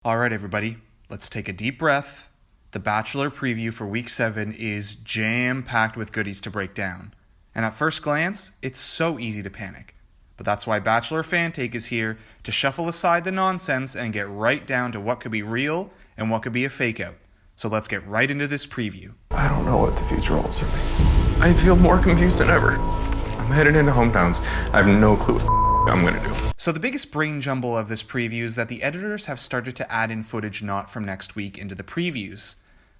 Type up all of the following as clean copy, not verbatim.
Alright everybody, let's take a deep breath. The Bachelor preview for week 7 is jam-packed with goodies to break down. And at first glance, it's so easy to panic. But that's why Bachelor Fan Take is here to shuffle aside the nonsense and get right down to what could be real and what could be a fake out. So let's get right into this preview. I don't know what the future holds for me. I feel more confused than ever. I'm headed into hometowns. I have no clue what I'm gonna do. So the biggest brain jumble of this preview is that the editors have started to add in footage not from next week into the previews.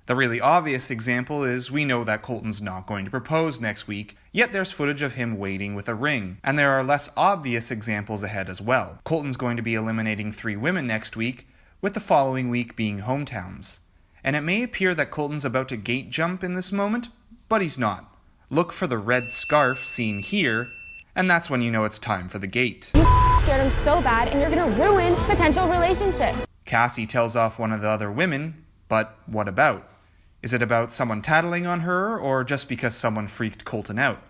The really obvious example is we know that Colton's not going to propose next week, yet there's footage of him waiting with a ring. And there are less obvious examples ahead as well. Colton's going to be eliminating 3 women next week, with the following week being hometowns. And it may appear that Colton's about to gate jump in this moment, but he's not. Look for the red scarf seen here, and that's when you know it's time for the gate. You scared him so bad and you're gonna ruin potential relationship. Cassie tells off one of the other women, but what about? Is it about someone tattling on her, or just because someone freaked Colton out?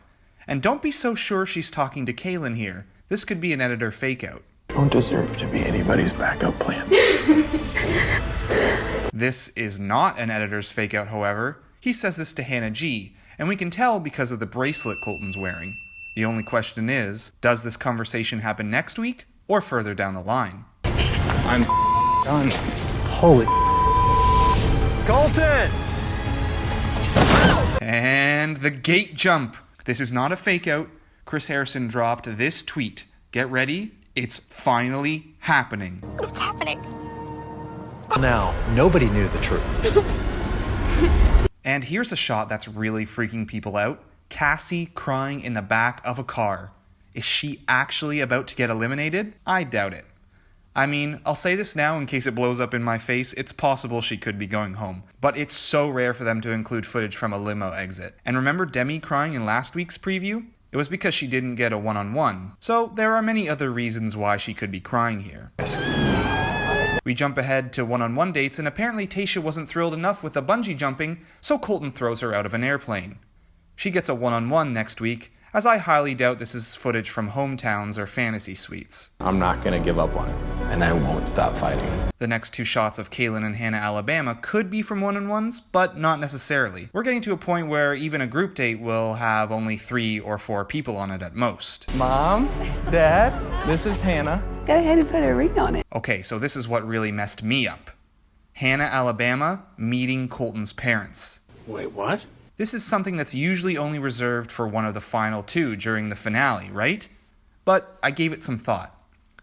And don't be so sure she's talking to Kaylin here. This could be an editor fake out. I don't deserve to be anybody's backup plan. This is not an editor's fake out, however. He says this to Hannah G, and we can tell because of the bracelet Colton's wearing. The only question is, does this conversation happen next week or further down the line? I'm done. Holy Colton! And the gate jump. This is not a fake out. Chris Harrison dropped this tweet. Get ready, it's finally happening. What's happening? Now, nobody knew the truth. And here's a shot that's really freaking people out. Cassie crying in the back of a car. Is she actually about to get eliminated? I doubt it. I mean, I'll say this now in case it blows up in my face, it's possible she could be going home. But it's so rare for them to include footage from a limo exit. And remember Demi crying in last week's preview? It was because she didn't get a one-on-one. So there are many other reasons why she could be crying here. We jump ahead to one-on-one dates, and apparently Tayshia wasn't thrilled enough with the bungee jumping, so Colton throws her out of an airplane. She gets a one-on-one next week, as I highly doubt this is footage from hometowns or fantasy suites. I'm not gonna give up on it, and I won't stop fighting. The next 2 shots of Kaylin and Hannah Alabama could be from one-on-ones, but not necessarily. We're getting to a point where even a group date will have only 3 or 4 people on it at most. Mom, Dad, this is Hannah. Go ahead and put a ring on it. Okay, so this is what really messed me up. Hannah Alabama meeting Colton's parents. Wait, what? This is something that's usually only reserved for one of the final 2 during the finale, right? But I gave it some thought.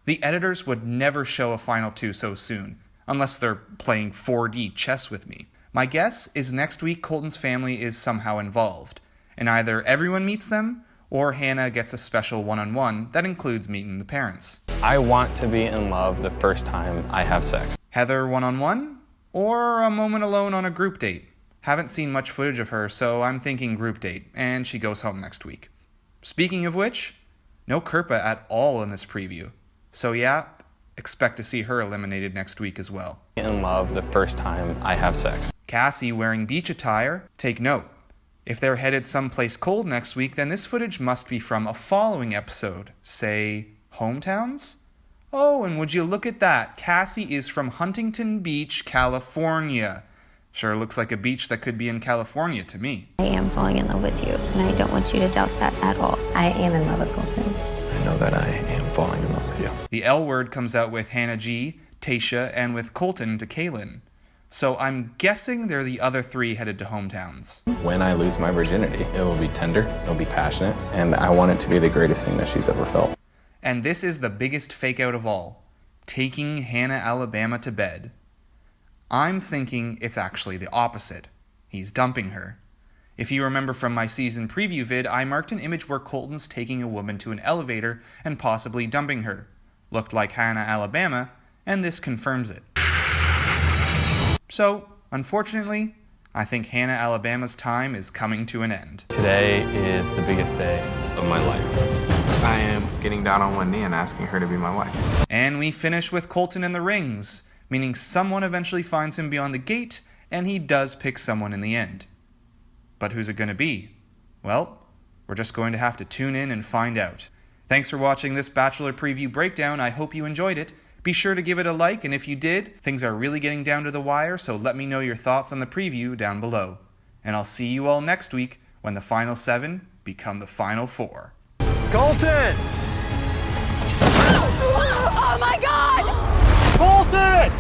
The editors would never show a final 2 so soon, unless they're playing 4D chess with me. My guess is next week Colton's family is somehow involved, and either everyone meets them, or Hannah gets a special one-on-one that includes meeting the parents. I want to be in love the first time I have sex. Heather one-on-one, or a moment alone on a group date. Haven't seen much footage of her, so I'm thinking group date, and she goes home next week. Speaking of which, no Kirpa at all in this preview. So yeah, expect to see her eliminated next week as well. In love the first time I have sex. Cassie wearing beach attire, take note. If they're headed someplace cold next week, then this footage must be from a following episode, say, hometowns? Oh, and would you look at that, Cassie is from Huntington Beach, California. Sure looks like a beach that could be in California to me. I am falling in love with you, and I don't want you to doubt that at all. I am in love with Colton. I know that I am falling in love with you. The L word comes out with Hannah G, Tayshia, and with Colton to Kaylin. So I'm guessing they're the other 3 headed to hometowns. When I lose my virginity, it will be tender, it will be passionate, and I want it to be the greatest thing that she's ever felt. And this is the biggest fake out of all. Taking Hannah Alabama to bed. I'm thinking it's actually the opposite. He's dumping her. If you remember from my season preview vid, I marked an image where Colton's taking a woman to an elevator and possibly dumping her. Looked like Hannah Alabama, and this confirms it. So, unfortunately, I think Hannah Alabama's time is coming to an end. Today is the biggest day of my life. I am getting down on one knee and asking her to be my wife. And we finish with Colton in the rings, meaning someone eventually finds him beyond the gate, and he does pick someone in the end. But who's it going to be? Well, we're just going to have to tune in and find out. Thanks for watching this Bachelor preview breakdown. I hope you enjoyed it. Be sure to give it a like, and if you did, things are really getting down to the wire, so let me know your thoughts on the preview down below. And I'll see you all next week when the final 7 become the final 4. Colton!